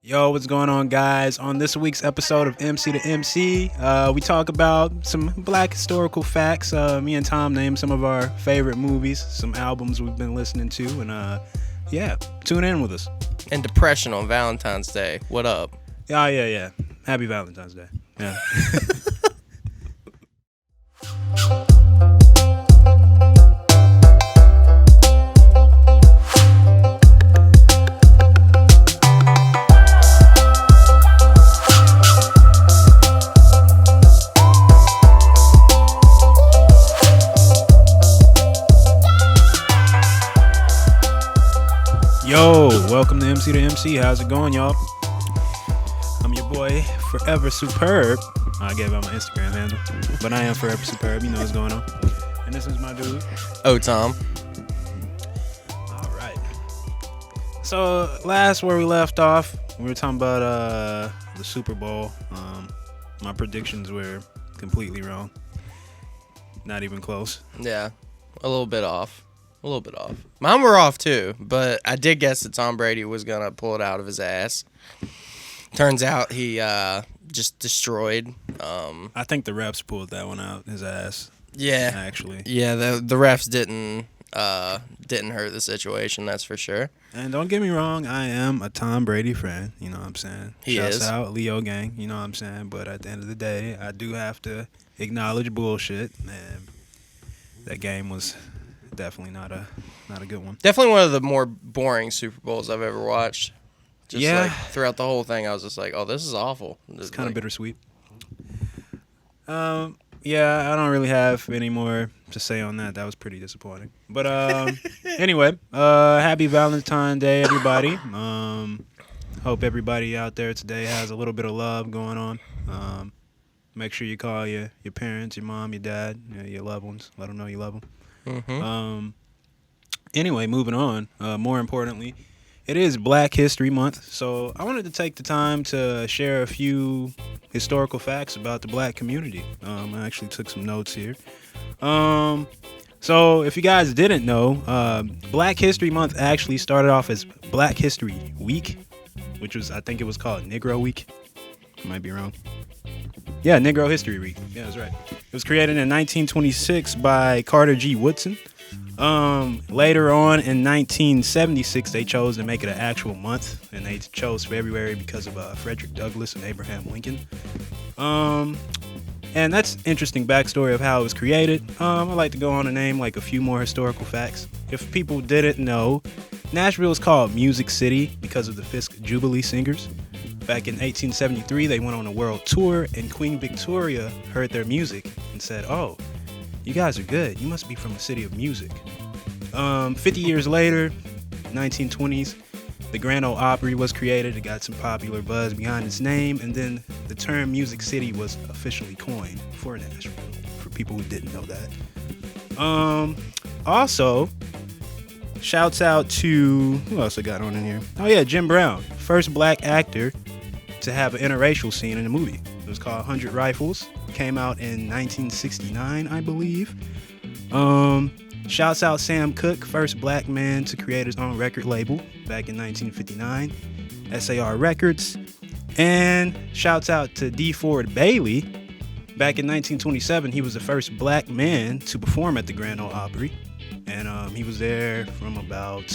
Yo, what's going on, guys? On this week's episode of MC2MC, we talk about some black historical facts. Me and Tom name some of our favorite movies, some albums we've been listening to, and yeah, tune in with us. And depression on Valentine's Day. What up? Yeah. Happy Valentine's Day. Yeah. Yo, welcome to MC2MC. How's it going, y'all? I'm your boy, Forever Superb. I gave out my Instagram handle, but I am Forever Superb. You know what's going on. And this is my dude. Oh, Tom. All right. So last where we left off, we were talking about the Super Bowl. My predictions were completely wrong. Not even close. Yeah, a little bit off. Mine were off too, but I did guess that Tom Brady was going to pull it out of his ass. Turns out he just destroyed. I think the refs pulled that one out his ass. Yeah. Actually. Yeah, the refs didn't hurt the situation, that's for sure. And don't get me wrong, I am a Tom Brady fan. You know what I'm saying? Shouts out Leo gang. You know what I'm saying? But at the end of the day, I do have to acknowledge bullshit. And that game was definitely not a good one. Definitely one of the more boring Super Bowls I've ever watched. Just yeah. like throughout the whole thing, I was just like, "Oh, this is awful." It's kind of bittersweet. Yeah, I don't really have any more to say on that. That was pretty disappointing. But anyway, happy Valentine's Day, everybody. Hope everybody out there today has a little bit of love going on. Make sure you call your parents, your mom, your dad, your loved ones. Let them know you love them. Mm-hmm. Anyway, moving on. More importantly, it is Black History Month, so I wanted to take the time to share a few historical facts about the black community. I actually took some notes here. So if you guys didn't know, Black History Month actually started off as Black History Week, which was, I think it was called Negro Week. I might be wrong. Yeah, Negro History Week. Yeah, that's right. It was created in 1926 by Carter G. Woodson. Later on in 1976, they chose to make it an actual month, and they chose February because of Frederick Douglass and Abraham Lincoln. And that's interesting backstory of how it was created. I'd like to go on and name like a few more historical facts. If people didn't know, Nashville is called Music City because of the Fisk Jubilee Singers. Back in 1873, they went on a world tour, and Queen Victoria heard their music and said, "Oh, you guys are good. You must be from a city of music." 50 years later, 1920s, the Grand Ole Opry was created. It got some popular buzz behind its name, and then the term Music City was officially coined for Nashville, for people who didn't know that. Also, shouts out to, who else I got on in here? Oh yeah, Jim Brown, first black actor to have an interracial scene in a movie. It was called 100 Rifles. Came out in 1969, I believe. Shouts out Sam Cooke, first black man to create his own record label back in 1959, SAR Records. And shouts out to D. Ford Bailey. Back in 1927, he was the first black man to perform at the Grand Ole Opry. And he was there from about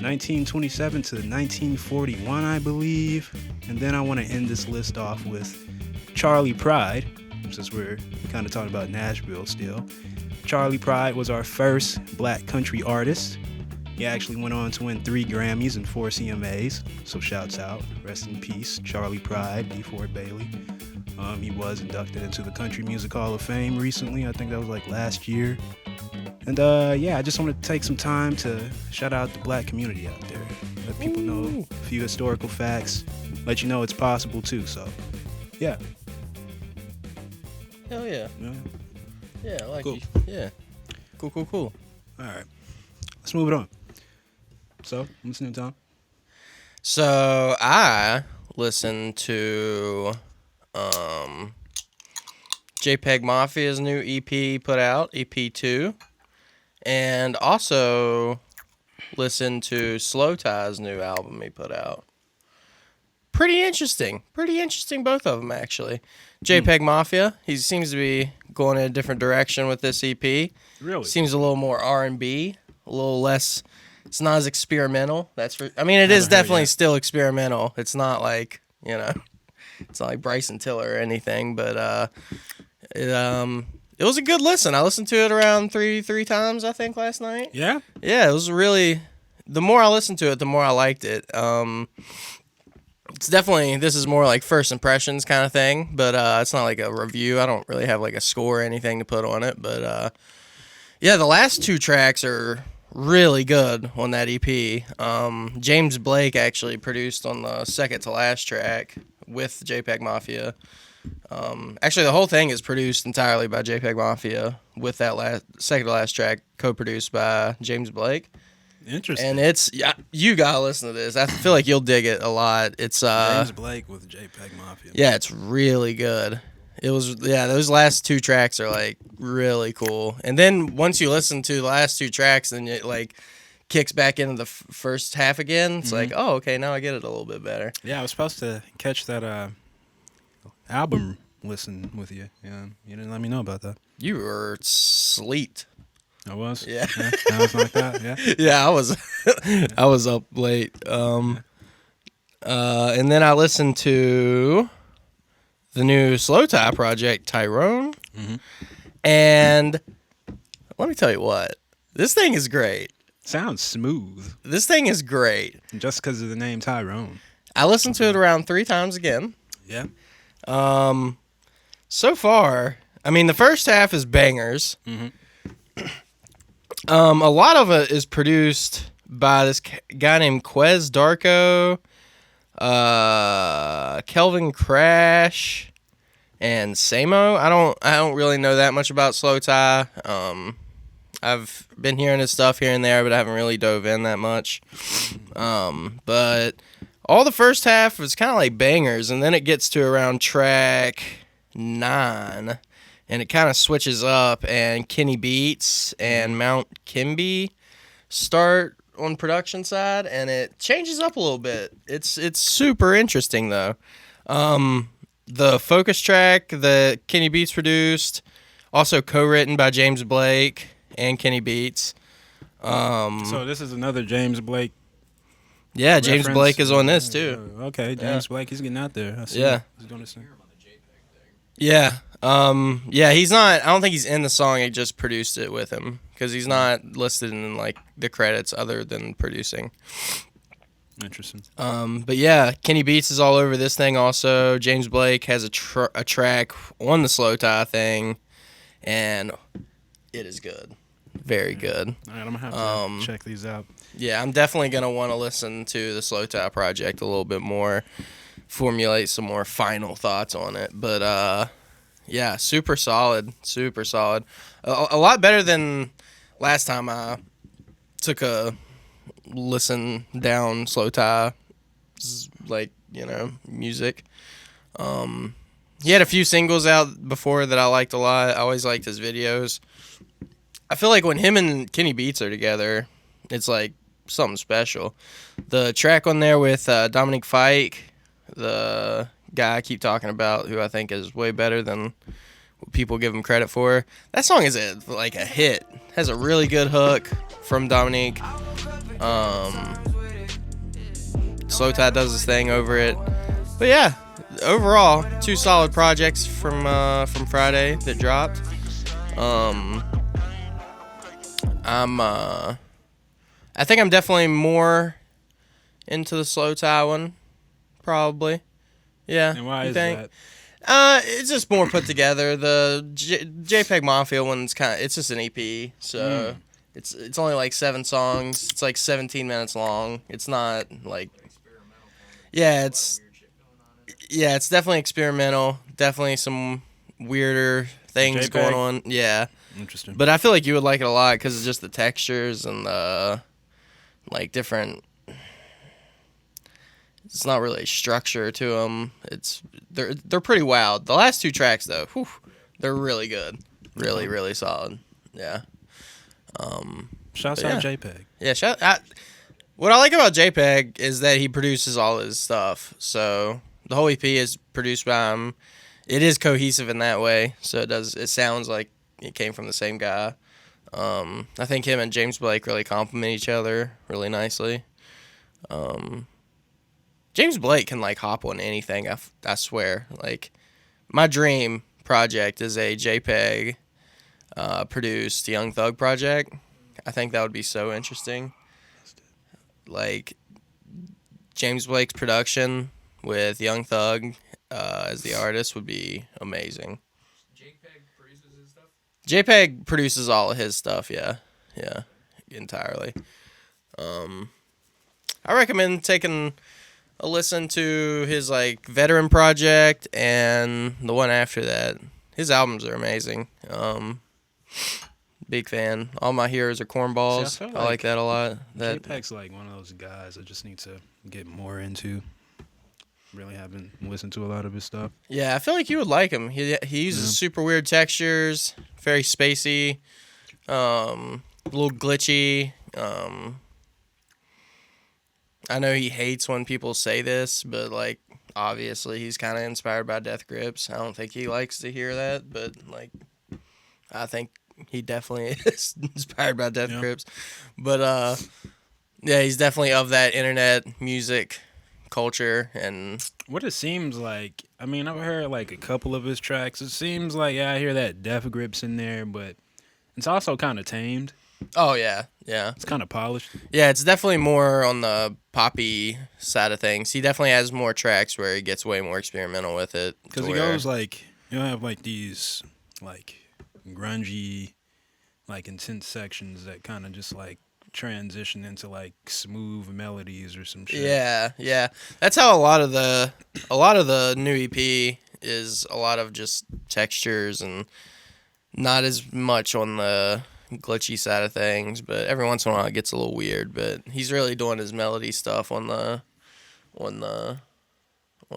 1927 to 1941, I believe. And then I want to end this list off with Charlie Pride, since we're kind of talking about Nashville still. Charlie Pride was our first black country artist. He actually went on to win 3 Grammys and 4 CMAs, so shouts out. Rest in peace, Charlie Pride, D. Ford Bailey. He was inducted into the Country Music Hall of Fame recently. I think that was like last year. And yeah, I just wanted to take some time to shout out the black community out there. Let people know a few historical facts. Let you know it's possible too, so yeah. Hell yeah. Yeah, I like Cool. you. Yeah. Cool. All right. Let's move it on. So, I'm listening, Tom. So I listened to Jpeg Mafia's new EP put out, EP 2, and also listened to SlowThai's new album he put out. pretty interesting. Pretty interesting, both of them, actually. JPEG Mafia, he seems to be going in a different direction with this EP. Really? Seems a little more R&B, a little less, it's not as experimental. I mean, it is definitely still experimental. It's not like, you know, it's not like Bryson Tiller or anything, but it was a good listen. I listened to it around three times, I think, last night. Yeah? Yeah, it was really, the more I listened to it, the more I liked it. It's definitely, this is more like first impressions kind of thing, but it's not like a review. I don't really have like a score or anything to put on it, but yeah, the last 2 tracks are really good on that EP. James Blake actually produced on the second to last track with JPEG Mafia. Actually, the whole thing is produced entirely by JPEG Mafia with that second to last track co-produced by James Blake. Interesting. And you gotta listen to this. I feel like you'll dig it a lot. It's James Blake with JPEG Mafia. Yeah, it's really good. Those last 2 tracks are like really cool. And then once you listen to the last 2 tracks, then it like kicks back into the first half again. It's like, oh, okay, now I get it a little bit better. Yeah, I was supposed to catch that album listen with you. Yeah, you didn't let me know about that. You were sleeped. I was. Yeah. I was like that. Yeah. Yeah, I was up late. And then I listened to the new SlowThai project, Tyrone. Mm-hmm. And let me tell you what, this thing is great. Sounds smooth. This thing is great. Just because of the name Tyrone. I listened to it around 3 times again. Yeah. So far, I mean, the first half is bangers. Mm-hmm. A lot of it is produced by this guy named Quez Darko, Kelvin Crash, and Samo. I don't really know that much about SlowThai. I've been hearing his stuff here and there, but I haven't really dove in that much. But all the first half is kind of like bangers, and then it gets to around track 9. And it kind of switches up, and Kenny Beats and Mount Kimby start on production side, and it changes up a little bit. It's super interesting, though. The focus track that Kenny Beats produced, also co-written by James Blake and Kenny Beats. So this is another James Blake. Yeah, James Blake is on this, too. Okay, James Blake, he's getting out there. I see. Yeah. He's doing this thing. Yeah. He's not, I don't think he's in the song. He just produced it with him because he's not listed in like the credits other than producing. Interesting. But yeah, Kenny Beats is all over this thing also. James Blake has a track on the SlowThai thing, and it is good. Very good. All right, I'm going to have to check these out. Yeah, I'm definitely going to want to listen to the SlowThai project a little bit more, formulate some more final thoughts on it. But yeah, super solid. A lot better than last time I took a listen down SlowThai, like, you know, music. He had a few singles out before that I liked a lot. I always liked his videos. I feel like when him and Kenny Beats are together, it's like something special. The track on there with Dominic Fike, the guy I keep talking about, who I think is way better than what people give him credit for. That song is like a hit. Has a really good hook from Dominic. SlowThai does his thing over it. But yeah, overall, 2 solid projects from Friday that dropped. I think I'm definitely more into the SlowThai one, probably. Yeah. And why is that? It's just more put together. The JPEG Mafia one's it's just an EP, so it's only like 7 songs. It's like 17 minutes long. It's not like, it's definitely experimental. Definitely some weirder things JPEG? going on. Yeah. Interesting. But I feel like you would like it a lot because it's just the textures and the like different. It's not really structure to them. They're pretty wild. The last 2 tracks though, they're really good, really solid. Yeah. Shouts out JPEG. Yeah. What I like about JPEG is that he produces all his stuff. So the whole EP is produced by him. It is cohesive in that way. So it sounds like it came from the same guy. I think him and James Blake really complement each other really nicely. James Blake can like hop on anything. I swear. Like my dream project is a JPEG produced Young Thug project. I think that would be so interesting. Like James Blake's production with Young Thug as the artist would be amazing. JPEG produces his stuff? JPEG produces all of his stuff, yeah, entirely. I recommend taking a listen to his like veteran project and the one after that. His albums are amazing. Big fan. All My Heroes Are Cornballs. See, I like that a lot. JPEG's like one of those guys I just need to get more into. Really haven't listened to a lot of his stuff. Yeah, I feel like you would like him. He uses super weird textures, very spacey, a little glitchy. I know he hates when people say this, but like obviously he's kind of inspired by Death Grips. I don't think he likes to hear that, but like I think he definitely is inspired by Death Grips. But yeah, he's definitely of that internet music culture. And what it seems like, I mean, I've heard like a couple of his tracks. It seems like I hear that Death Grips in there, but it's also kind of tamed. Oh yeah. It's kind of polished. Yeah, it's definitely more on the poppy side of things. He definitely has more tracks where he gets way more experimental with it. Because he goes like, you know, have like these like grungy, like intense sections that kind of just like transition into like smooth melodies or some shit. Yeah. That's how a lot of the new EP is. A lot of just textures and not as much on the glitchy side of things, but every once in a while it gets a little weird. But he's really doing his melody stuff on the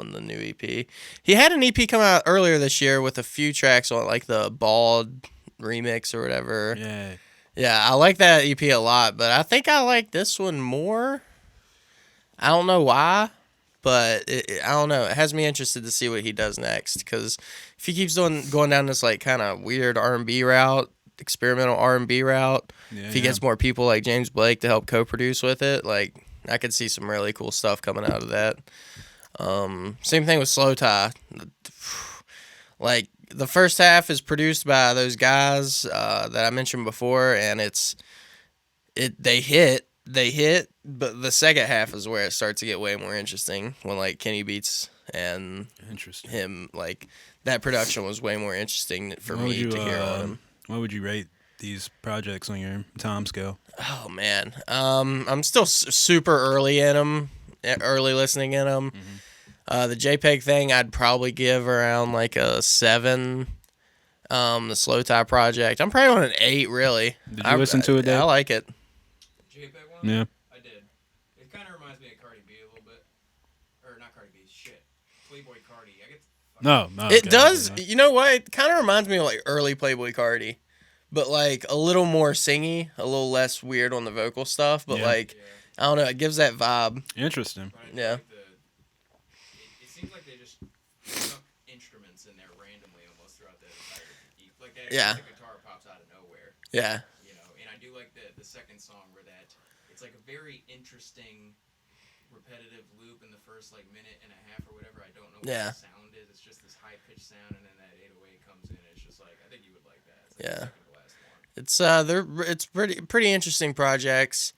new EP. He had an EP come out earlier this year with a few tracks on like the Bald remix or whatever. Yeah, I like that EP a lot, but I think I like this one more. I don't know why, but I don't know. It has me interested to see what he does next, because if he keeps going down this like kind of weird R&B route, experimental R&B route, if he gets more people like James Blake to help co-produce with it, like I could see some really cool stuff coming out of that. Same thing with SlowThai. Like the first half is produced by those guys that I mentioned before, and they hit, but the second half is where it starts to get way more interesting, when like Kenny Beats and him, like that production was way more interesting for me to hear on him. What would you rate these projects on your time scale? Oh man, I'm still super early in them, early listening in them. The JPEG thing, I'd probably give around like a 7. The SlowThai project, I'm probably on an 8. Really. Did you listen to it, Dave? I like it. The JPEG one? Yeah. I did. It kind of reminds me of Cardi B a little bit, or not Cardi B. Shit, Playboy Cardi. I get. No. It does. You know what? It kind of reminds me of like early Playboy Cardi, but like a little more singy, a little less weird on the vocal stuff. But like, I don't know. It gives that vibe. Interesting. Yeah. Like it seems like they just stuck instruments in there randomly almost throughout the entire like that. Yeah. The guitar pops out of nowhere. Yeah. You know, and I do like the second song where it's like a very interesting repetitive loop in the first like minute and a half or whatever. I don't know what the sound is. It's just this high pitched sound, and then that 808 comes in. It's just like, I think you would like that. It's like the second to last one. It's pretty interesting projects.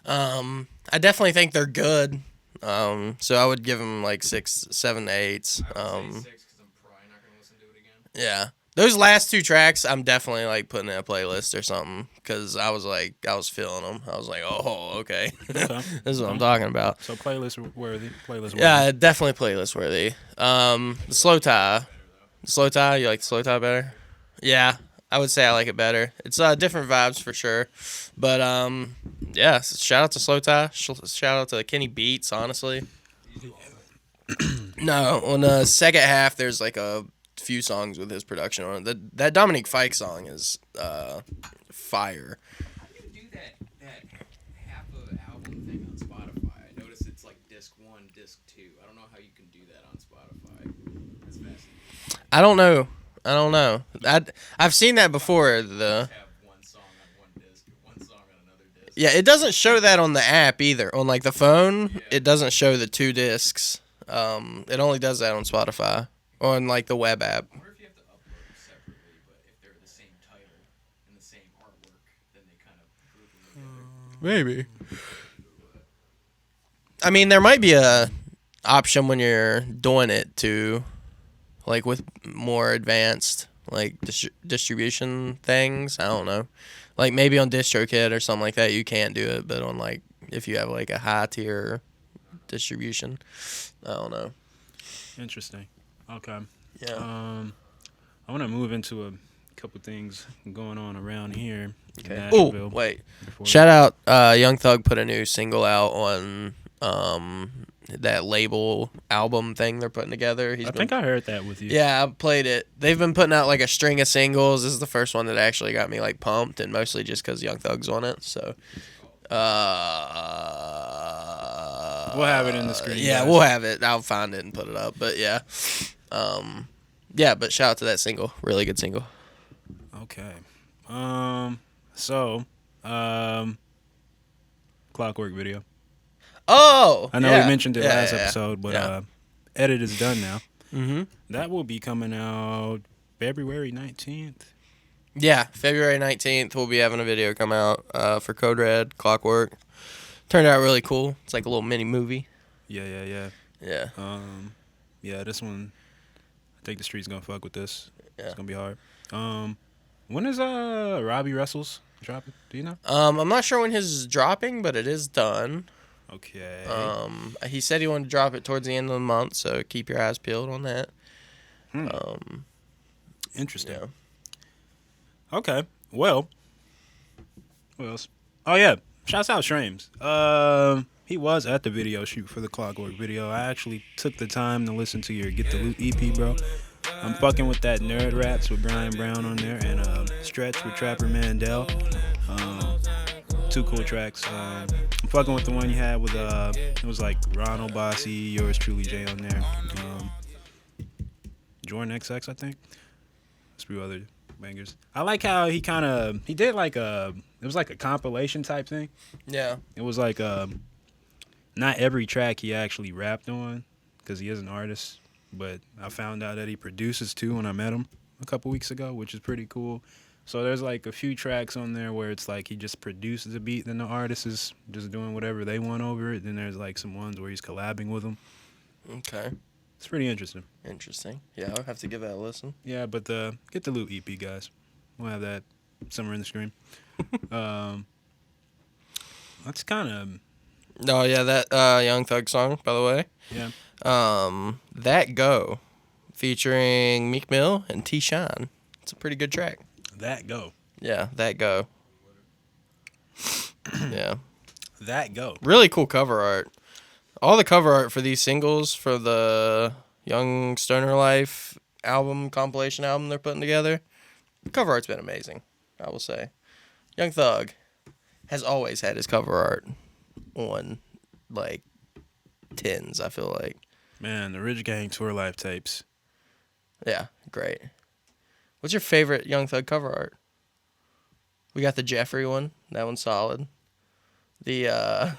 I definitely think they're good. So I would give them like 6, 7, 8. I would say 6 because I'm probably not gonna listen to it again. Yeah. Those last 2 tracks, I'm definitely like putting in a playlist or something, because I was feeling them. I was like, oh, okay. This is what I'm talking about. So playlist worthy. Yeah, definitely playlist worthy. The SlowThai, you like the SlowThai better? Yeah, I would say I like it better. It's different vibes for sure. But yeah, shout out to SlowThai. Shout out to Kenny Beats, honestly. No, on the second half, there's like a few songs with his production on it. That Dominique Fike song is fire. How do you do that half of the album thing on Spotify? how you can do that on Spotify. That's fascinating. I don't know. I've seen that before. Have one song on one disc, one song on another disc. Yeah, it doesn't show that on the app either. On like the phone, Yeah. it doesn't show the 2 discs. It only does that on Spotify, on like the web app. I wonder if you have to upload them separately, but if they're the same title and the same artwork, then they kind of group them together. Maybe. I mean, there might be a option when you're doing it to, like with more advanced like distribution things. I don't know. Like maybe on DistroKid or something like that, you can't do it, but on like if you have like a high tier distribution, I don't know. Interesting. Okay. Yeah. I want to move into a couple things going on around here. in Okay. Nashville Oh, wait. before- Shout out, Young Thug put a new single out on that label album thing they're putting together. I think I heard that with you. Yeah, I played it. They've been putting out like a string of singles. This is the first one that actually got me like pumped, and mostly just because Young Thug's on it. So, We'll have it in the screen. yeah, guys. we'll have it. I'll find it and put it up. But yeah, yeah. But shout out to that single. Really good single. Okay. Clockwork video. Oh, I know yeah. we mentioned it Yeah, last yeah, yeah. episode, but Yeah. edit is done now. Mm-hmm. That will be coming out February 19th. Yeah, February 19th, we'll be having a video come out for Code Red, Clockwork. Turned out really cool. It's like a little mini movie. Yeah. Yeah. Yeah, this one, I think the street's gonna fuck with this. Yeah. It's gonna be hard. When is Robbie Russell's dropping? Do you know? I'm not sure when his is dropping, but it is done. Okay. He said he wanted to drop it towards the end of the month, so keep your eyes peeled on that. Interesting. Yeah. Okay. Well, what else? Oh yeah, shouts out Shrames. He was at the video shoot for the Clockwork video. I actually took the time to listen to your Get the Loot EP, bro. I'm fucking with that Nerd Raps with Brian Brown on there and Stretch with Trapper Mandel. 2 cool tracks. I'm fucking with the one you had with it was like Ronald Bossy, yours truly Jay on there. Jordan XX, I think. There's a few other bangers. I like how he did like it was like a compilation type thing. Yeah. It was like not every track he actually rapped on because he is an artist, but I found out that he produces too when I met him a couple weeks ago, which is pretty cool. So there's like a few tracks on there where it's like he just produces a beat, then the artist is just doing whatever they want over it. Then there's like some ones where he's collabing with them. Okay. It's pretty interesting. Interesting. Yeah, I'll have to give that a listen. Yeah, but Get the Loot EP, guys. We'll have that somewhere in the screen. That's kind of... Oh, yeah, that Young Thug song, by the way. Yeah. That Go, featuring Meek Mill and T-Shine. It's a pretty good track. That Go. Yeah, That Go. Yeah. That Go. Really cool cover art. All the cover art for these singles for the Young Stoner Life album, compilation album they're putting together, the cover art's been amazing, I will say. Young Thug has always had his cover art on, like, 10s, I feel like. Man, the Rich Gang Tour Life tapes. Yeah, great. What's your favorite Young Thug cover art? We got the Jeffrey one. That one's solid. I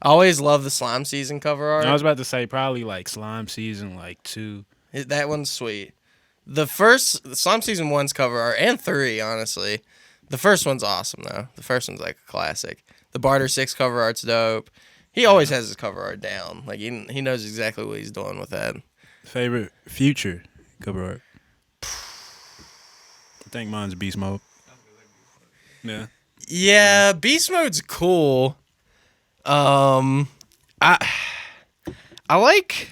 always love the Slime Season cover art. I was about to say probably like Slime Season like 2. That one's sweet. The Slime Season 1's cover art, and 3, honestly. The first one's awesome, though. The first one's like a classic. The Barter 6 cover art's dope. He always has his cover art down. Like, he knows exactly what he's doing with that. Favorite Future cover art? I think mine's Beast Mode. Yeah. Yeah, Beast Mode's cool. I like...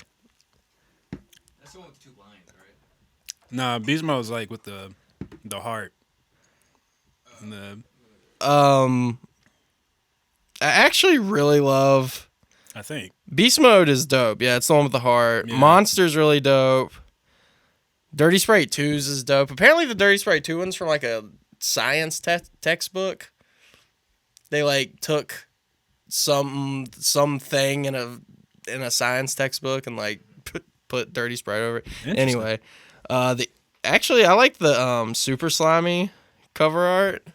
That's the one with 2 lines, right? Nah, Beast Mode's like with the heart. And the... I actually really love... I think. Beast Mode is dope. Yeah, it's the one with the heart. Yeah. Monster's really dope. Dirty Sprite 2's is dope. Apparently the Dirty Sprite 2 one's from like a science textbook. They like took something in a in a science textbook and like put dirty Sprite over it. Interesting. Anyway, actually I like the Super Slimy cover art.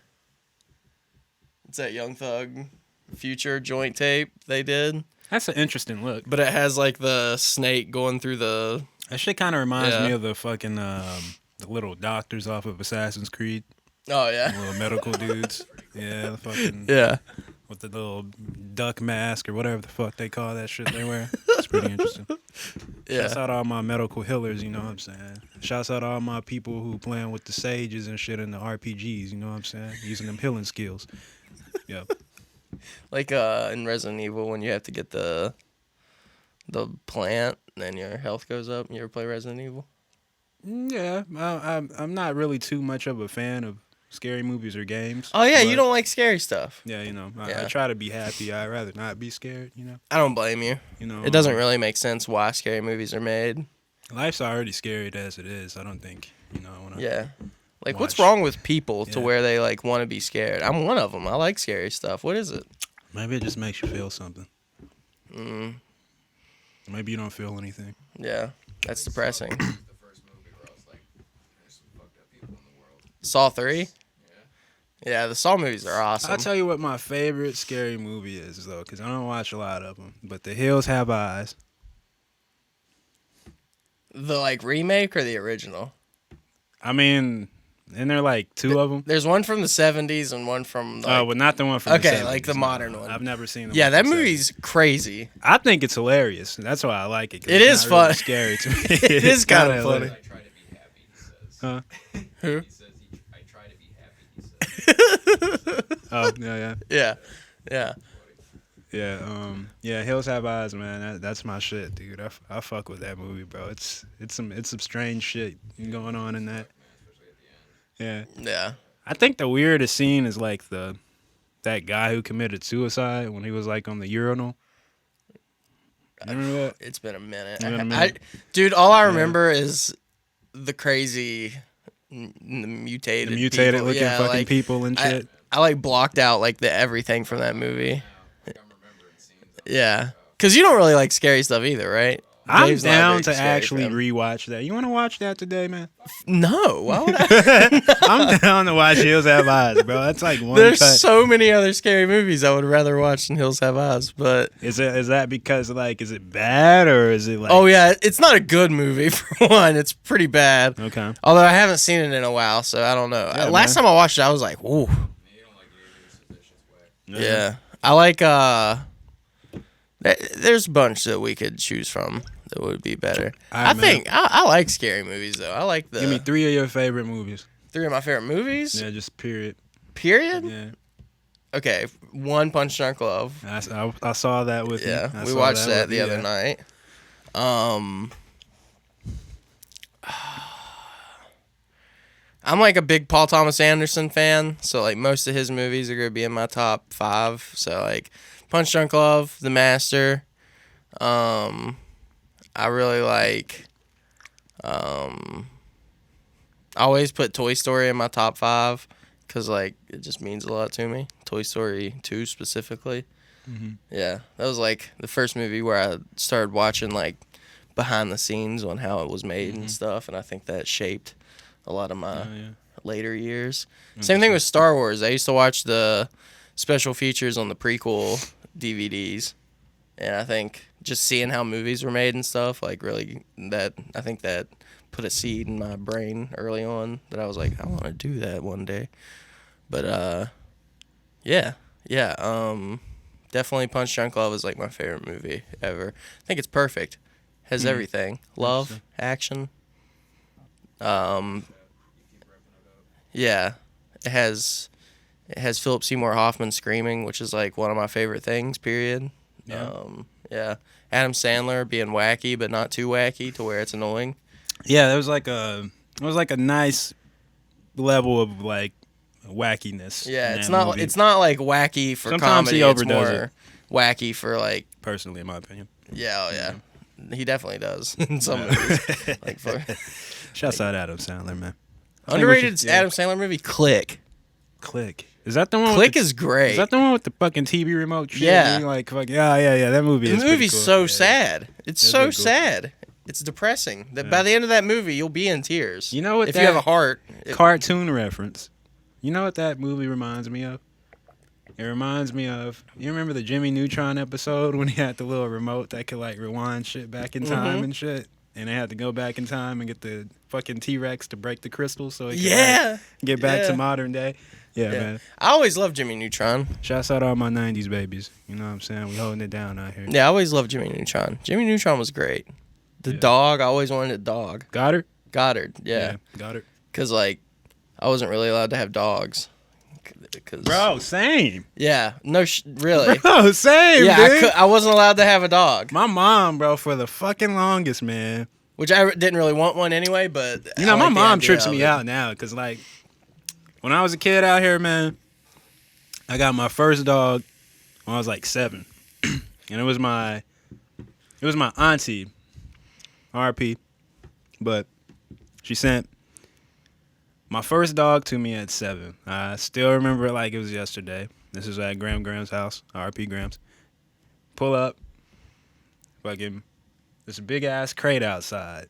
It's that Young Thug Future joint tape they did. That's an interesting look. But it has like the snake going through the. That shit kind of reminds me of the fucking the little doctors off of Assassin's Creed. Oh yeah. The little medical dudes. Yeah, the fucking with the little duck mask or whatever the fuck they call that shit they wear. It's pretty interesting. Yeah. Shouts out to all my medical healers, you know what I'm saying? Shouts out to all my people who playing with the sages and shit in the RPGs, you know what I'm saying? Using them healing skills. Yep. Like in Resident Evil when you have to get the plant and then your health goes up. You ever play Resident Evil? Yeah, I'm not really too much of a fan of scary movies or games. Oh yeah, you don't like scary stuff. Yeah, you know, I try to be happy. I'd rather not be scared, you know. I don't blame you. You know, it doesn't really make sense why scary movies are made. Life's already scary as it is. I don't think, you know. Like, what's wrong with people to where they like want to be scared? I'm one of them. I like scary stuff. What is it? Maybe it just makes you feel something. Maybe you don't feel anything. Yeah, that's depressing. The first movie where I was like, there's some fucked up people in the world. Saw 3? Yeah, the Saw movies are awesome. I'll tell you what my favorite scary movie is, though, because I don't watch a lot of them. But The Hills Have Eyes. The like remake or the original? I mean, isn't there like two of them? There's one from the 70s and one from like, oh, but not the one from the 70s. like the modern one. I've never seen it. Yeah, that movie's crazy. I think it's hilarious. That's why I like it. It it's is not really fun. scary to me. It is kind of funny. I try to be happy, he says. Huh? Who? He says, I try to be happy, he says. Oh, yeah. Yeah. Hills Have Eyes, man. That's my shit, dude. I fuck with that movie, bro. It's some strange shit going on in that. Yeah. Yeah. I think the weirdest scene is like that guy who committed suicide when he was like on the urinal. You remember that? It's been a minute. It's been a minute. Dude, all I remember is the crazy mutated people. looking fucking like, people and shit. I like blocked out like the everything from that movie. I'm remembering scenes of Yeah. Because you don't really like scary stuff either, right? I'm Dave's not a down big to scary actually fan. rewatch that. You want to watch that today, man? No. Why would I? I'm down to watch Hills Have Eyes, bro. That's like one There's cut. so many other scary movies I would rather watch than Hills Have Eyes, but Is that because like is it bad or is it like? oh yeah, it's not a good movie for one. It's pretty bad. Okay. Although I haven't seen it in a while, so I don't know. Yeah, Last man. time I watched it, I was like, "Ooh, you don't like it either, so that shit's whack. yeah." I like there's a bunch that we could choose from that would be better. All right, I man. think I like scary movies though. I like Give me 3 of your favorite movies. 3 of my favorite movies. Yeah, just period. Period. Yeah. Okay, 1 Punch Drunk Love. I saw that with you. Yeah, I we saw watched that with the you, other yeah. night. I'm like a big Paul Thomas Anderson fan, so like most of his movies are gonna be in my top 5. So like Punch Drunk Love, The Master. I really like. I always put Toy Story in my top 5 because like it just means a lot to me. Toy Story 2 specifically. Mm-hmm. Yeah, that was like the first movie where I started watching like behind the scenes on how it was made and stuff, and I think that shaped a lot of my later years. Same thing with Star Wars. I used to watch the special features on the prequel DVDs, and I think just seeing how movies were made and stuff, like really I think that put a seed in my brain early on that I was like, I want to do that one day. But definitely Punch Drunk Love is like my favorite movie ever. I think it's perfect. Has everything. Love, action. Yeah. It has Philip Seymour Hoffman screaming, which is like one of my favorite things, period. Yeah. Adam Sandler being wacky but not too wacky to where it's annoying. Yeah, there was like a nice level of like wackiness. Yeah, in it's that not movie. it's not like wacky for Sometimes comedy. he It's overdoes more wacky for like personally, in my opinion. yeah. He definitely does in some movies. Like Shouts out Adam Sandler, man. underrated Adam Sandler movie, Click. Click. Is that the one? Click is great. Is that the one with the fucking TV remote? Shit? Yeah. Being like, fuck, yeah. That movie is The movie's pretty cool. so Yeah. sad. It's That's so pretty cool. sad. It's depressing. That by the end of that movie, you'll be in tears. You know what? If you have a heart. Cartoon reference. You know what that movie reminds me of? It reminds me of, you remember the Jimmy Neutron episode when he had the little remote that could like rewind shit back in time and shit? And they had to go back in time and get the fucking T-Rex to break the crystal so it could like, get back to modern day. Yeah, man. I always loved Jimmy Neutron. Shouts out all my 90s babies. You know what I'm saying? We holding it down out here. Yeah, I always loved Jimmy Neutron. Jimmy Neutron was great. The dog, I always wanted a dog. Goddard? Goddard, yeah. Goddard. Because, like, I wasn't really allowed to have dogs. Bro, same. Yeah, no, really. Bro, same, Yeah, dude. I wasn't allowed to have a dog. My mom, bro, for the fucking longest, man. Which I didn't really want one anyway, but... You know, I my like the mom idea trips of me it. out now because, like, when I was a kid out here, man, I got my first dog when I was like 7, and it was my auntie, RP, but she sent my first dog to me at 7. I still remember it like it was yesterday. This is at Graham's house, RP Grams. Pull up, fucking this big ass crate outside,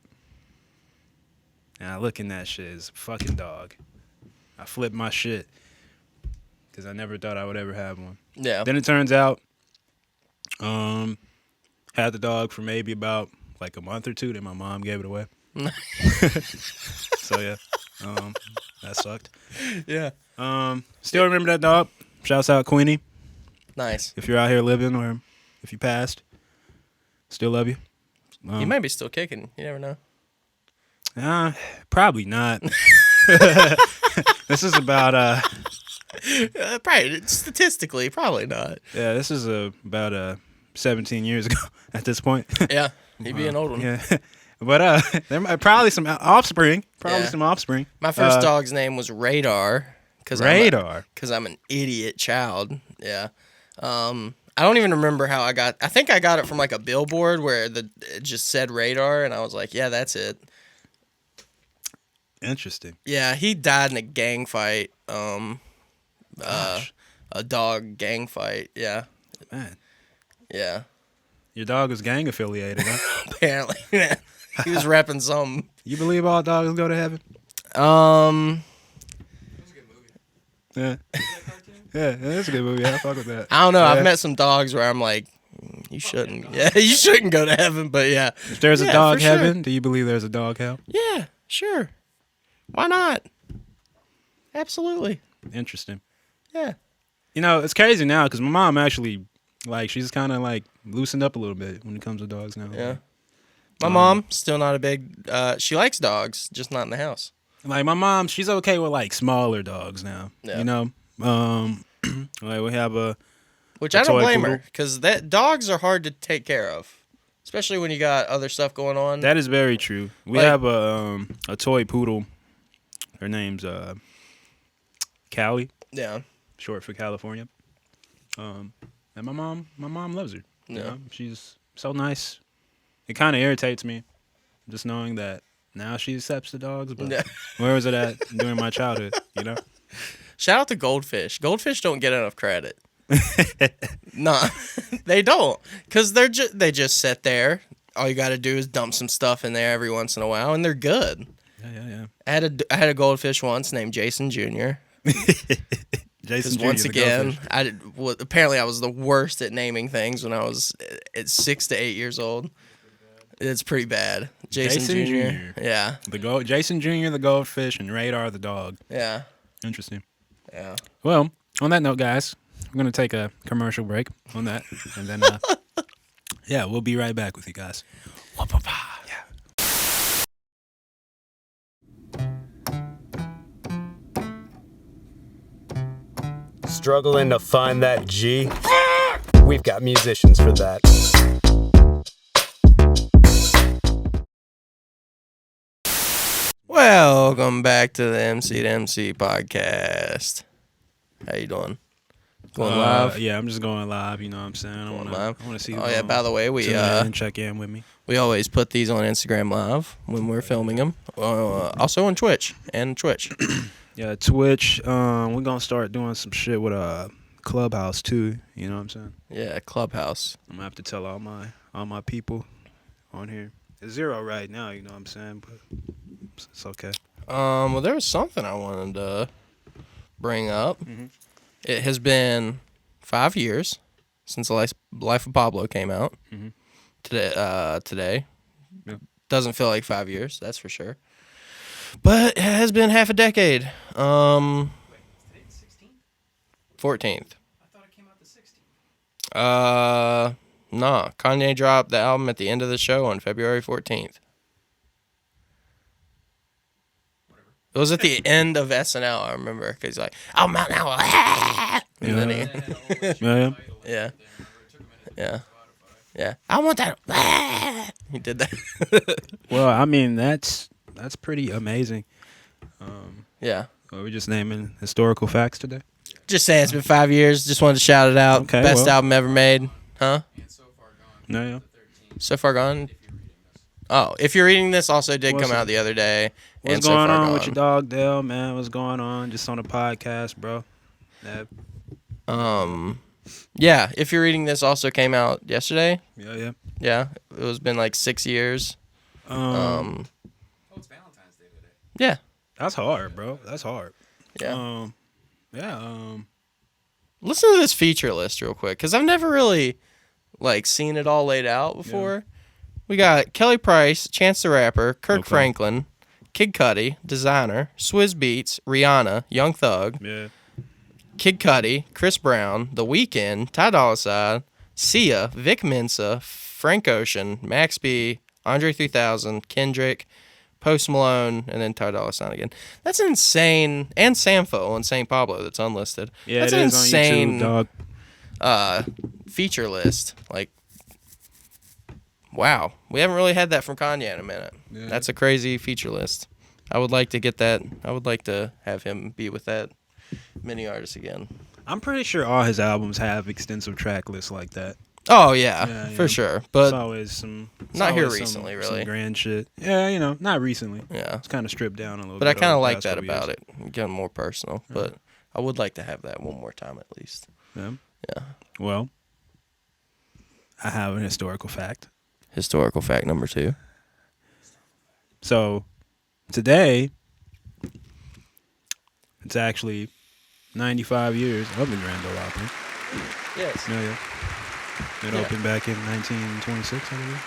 and I look in that shit. It's a fucking dog. I flipped my shit because I never thought I would ever have one. Yeah. Then it turns out, had the dog for maybe about like a month or 2. Then my mom gave it away. So yeah, that sucked. Yeah. Still remember that dog. Shouts out Queenie. Nice. If you're out here living or if you passed, still love you. You might be still kicking. You never know. Probably not. This is about Probably, statistically, probably not. yeah, this is about 17 years ago at this point. Yeah. He'd be an old one. Yeah. But there might probably some offspring. Yeah. Some offspring. My first dog's name was Radar. Radar. Because I'm an idiot child. Yeah. I don't even remember how I think I got it from like a billboard where it just said Radar, and I was like, yeah, that's it. Interesting. Yeah, he died in a gang fight. A dog gang fight. Yeah. Man, Yeah. your dog was gang affiliated, huh? Apparently. He was repping some. You believe all dogs go to heaven? That was a good movie. Yeah. Yeah, that's a good movie. I fuck with that. I don't know. Yeah. I've met some dogs where I'm like, you shouldn't. Yeah, you shouldn't go to heaven. But yeah. If there's a Yeah, dog for sure. heaven, do you believe there's a dog hell? Yeah, sure. Why not? Absolutely. Interesting. Yeah. You know, it's crazy now because my mom actually, like, she's kind of like loosened up a little bit when it comes to dogs now. Yeah. My mom, still not a big, she likes dogs, just not in the house. Like my mom, she's okay with like smaller dogs now. Yeah. You know, like we have a Which I don't toy blame her, poodle. because dogs are hard to take care of. Especially when you got other stuff going on. That is very true. We Like- have a toy poodle. Her name's Callie, Yeah. short for California. And my mom loves her. You Yeah. know? She's so nice. It kind of irritates me just knowing that now she accepts the dogs, but Yeah. where was it at during my childhood, you know? Shout out to goldfish. Goldfish don't get enough credit. Nah, they don't, because they just sit there. All you got to do is dump some stuff in there every once in a while, and they're good. Yeah. I had a goldfish once named Jason Jr. Jason Jr., Once the again, goldfish. apparently I was the worst at naming things when I was at 6 to 8 years old. It's pretty bad. Jason Jr. Yeah. Jason Jr. the goldfish and Radar the dog. Yeah. Interesting. Yeah. Well, on that note, guys, we're going to take a commercial break on that. And then, yeah, we'll be right back with you guys. Yeah. Struggling to find that G? We've got musicians for that. Welcome back to the MC2MC podcast. How you doing? Going live? Yeah, I'm just going live. You know what I'm saying? I Going want live? to see. Oh yeah. By the way, we check in with me. we always put these on Instagram Live when we're filming them. Also on Twitch and Twitch. Yeah, Twitch. We're gonna start doing some shit with Clubhouse too. You know what I'm saying? Yeah, Clubhouse. I'm gonna have to tell all my people on here. It's 0 right now. You know what I'm saying? But it's okay. Well, there was something I wanted to bring up. Mhm. It has been 5 years since the Life of Pablo came out. Mhm. Today. Yeah. Doesn't feel like 5 years, that's for sure. But it has been half a decade. Wait, today's 16th? 14th. I thought it came out the 16th. Nah. Kanye dropped the album at the end of the show on February 14th. Whatever. It was at the end of SNL, I remember, because he's like, "Oh, my now." And then Yeah. he, That had a whole bunch of Yeah. title Yeah. there, remember? It took a minute to Yeah. get on Spotify. yeah, I want that. He did that. Well, I mean that's pretty amazing. Yeah. We're just naming historical facts today. Just saying, it's been 5 years. Just wanted to shout it out. Okay, Best well. album ever made. Huh? And So Far Gone. No, yeah. The 13th. So Far Gone? If you're reading this. Oh, if you're reading this, also did What's come out the other day. What's and So going Far on Gone. with your dog, Dale? Man, what's going on? Just on the podcast, bro. Yeah, if you're reading this, also came out yesterday. Yeah. Yeah, it was been like 6 years. Um, Oh, it's Valentine's Day today. Yeah, that's hard, bro. That's hard. yeah. Yeah. Listen to this feature list real quick, because I've never really like seen it all laid out before. We got Kelly Price, Chance the Rapper, Kirk Okay. Franklin, Kid Cudi, Designer, Swizz Beatz, Rihanna, Young Thug, Yeah. Kid Cudi, Chris Brown, The Weeknd, Ty Dolla $ign, Sia, Vic Mensa, Frank Ocean, Max B, Andre 3000, Kendrick, Post Malone, and then Ty Dolla $ign again. That's insane. And Samfo and St. Pablo that's unlisted. Yeah, That's it an is insane on YouTube, dog. feature list. Like, wow. We haven't really had that from Kanye in a minute. Yeah. That's a crazy feature list. I would like to get that. I would like to have him be with that many artists again. I'm pretty sure all his albums have extensive track lists like that. Oh, yeah, Yeah, for yeah. sure. It's But always some. it's not here always recently, some really. grand shit. Yeah, not recently. yeah. It's kind of stripped down a little But bit. I kind over of the like past that couple about years. it. Getting more personal. But I would like to have that one more time at least. Yeah. Yeah. Well, I have an historical fact. Historical fact number 2. So, today, it's actually 95 years of the Grand Ole Opry. Yes. Yeah. It Yeah. opened back in 1926, I believe.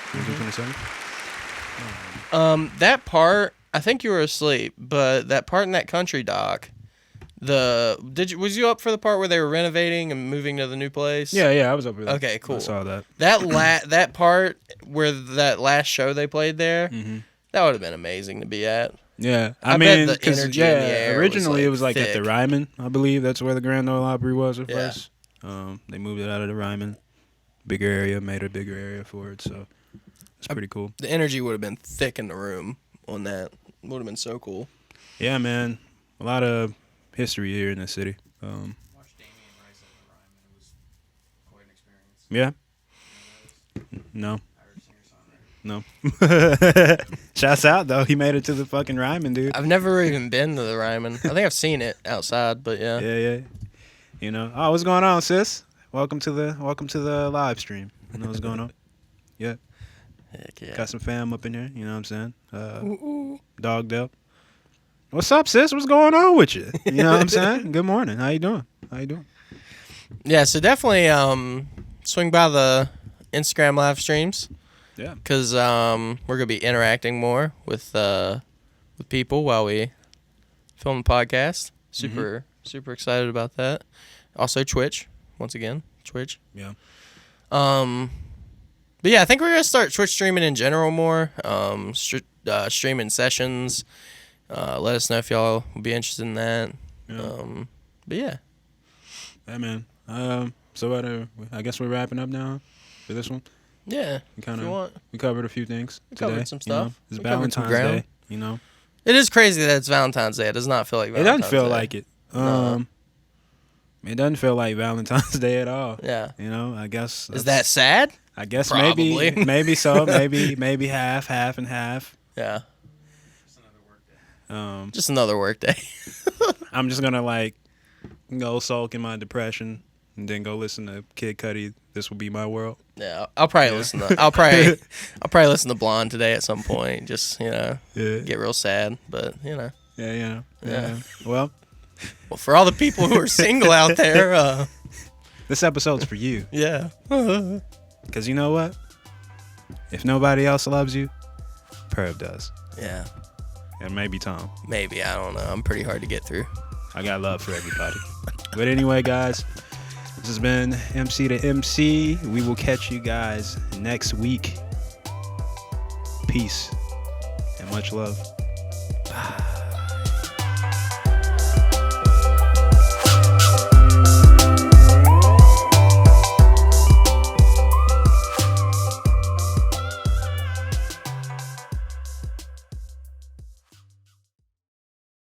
1927. That part, I think you were asleep, but that part in that country doc, was you up for the part where they were renovating and moving to the new place? Yeah, I was up with that. Okay, cool. I saw that. That part where that last show they played there, Mm-hmm. that would have been amazing to be at. Yeah, I bet mean, the 'cause, energy in the air originally it was, was like at the thick. Ryman, I believe. That's where the Grand Ole Opry was at Yeah. first. They moved it out of the Ryman, bigger area, made a bigger area for it. So it's pretty cool. The energy would have been thick in the room on that. Would have been so cool. Yeah, man, a lot of history here in the city. Watched Damien rise up the rhyme, and it was quite an experience. Yeah, You know, no, Irish singer-songwriter. no. Shouts out though, he made it to the fucking Ryman, dude. I've never even been to the Ryman. I think I've seen it outside, but yeah. Yeah. You know, oh, what's going on, sis? Welcome to the live stream. You know what's going on? Yeah. Heck yeah. Got some fam up in here, you know what I'm saying? Dog Dell. What's up, sis? What's going on with you? You know what I'm saying? Good morning. How you doing? Yeah, so definitely swing by the Instagram live streams. Yeah. Because we're going to be interacting more with people while we film the podcast. Super excited about that. Also Twitch, once again. Twitch. Yeah. But yeah, I think we're going to start Twitch streaming in general more. Streaming sessions. Let us know if y'all would be interested in that. Yeah. But yeah. Hey, man. So I guess we're wrapping up now for this one. Yeah. We If you want. we covered a few things today. covered some you know? stuff. It's We covered some Valentine's ground. Day, you know. It is crazy that it's Valentine's Day. It does not feel like It Valentine's doesn't feel Day. like it. No. It doesn't feel like Valentine's Day at all. Yeah. You know, I guess Is that sad? I guess Probably. maybe so, maybe half and half. Yeah. Just another work day. Just another work day. I'm just gonna like go sulk in my depression and then go listen to Kid Cudi. This Will Be My World. Yeah, I'll probably listen to. I'll probably listen to Blonde today at some point. Just get real sad, but Yeah. Well, for all the people who are single out there, this episode's for you. Yeah. Because you know what? If nobody else loves you, Perv does. Yeah. And maybe Tom. Maybe, I don't know. I'm pretty hard to get through. I got love for everybody. But anyway, guys, this has been MC2MC. We will catch you guys next week. Peace and much love.